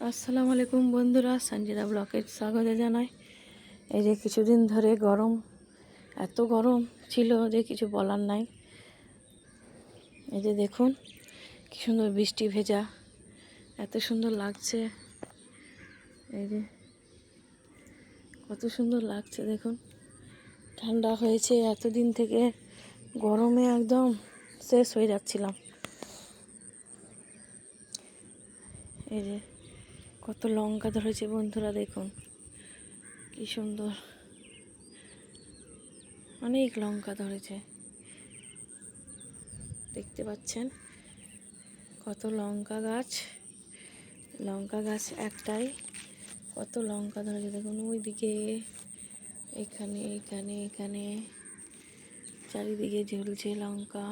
আসসালামু আলাইকুম বন্ধুরা, সঞ্জিদা ব্লকে স্বাগত জানাই। এই যে কিছুদিন ধরে গরম, এত গরম ছিল যে কিছু বলার নাই। এই যে দেখুন কি সুন্দর বৃষ্টি ভেজা, এত সুন্দর লাগছে। এই যে কত সুন্দর লাগছে দেখুন, ঠান্ডা হয়েছে। এতদিন থেকে গরমে একদম শেষ হয়ে যাচ্ছিলাম। এই যে কত লঙ্কা ধরেছে বন্ধুরা, দেখুন কি সুন্দর, অনেক লঙ্কা ধরেছে। দেখতে পাচ্ছেন কত লঙ্কা গাছ, লঙ্কা গাছ একটাই, কত লঙ্কা ধরেছে দেখুন। ওইদিকে, এখানে এখানে এখানে চারিদিকে ঝুলছে লঙ্কা।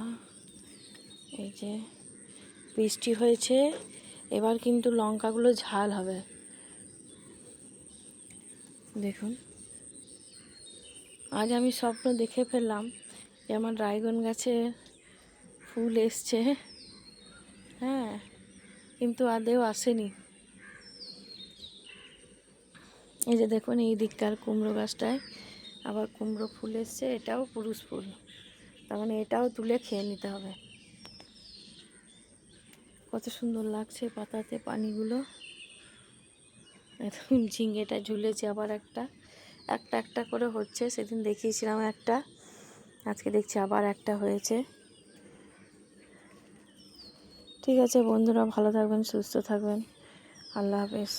এই যে বৃষ্টি হয়েছে, এবার কিন্তু লঙ্কাগুলো ঝাল হবে। দেখুন, আজ আমি স্বপ্ন দেখে ফেললাম যে আমার ড্রাগন গাছে ফুল এসছে। হ্যাঁ, কিন্তু আদেও আসেনি। এই যে দেখুন, এই দিককার কুমড়ো গাছটায় আবার কুমড়ো ফুল এসছে, এটাও পুরুষ ফুল, তার মানে এটাও তুলে খেয়ে নিতে হবে। কত সুন্দর লাগছে পাতাতে পানিগুলো। একদম ঝিঙেটা ঝুলেছে, আবার একটা একটা একটা করে হচ্ছে। সেদিন দেখিয়েছিলাম একটা, আজকে দেখছি আবার একটা হয়েছে। ঠিক আছে বন্ধুরা, ভালো থাকবেন, সুস্থ থাকবেন, আল্লাহ হাফেজ।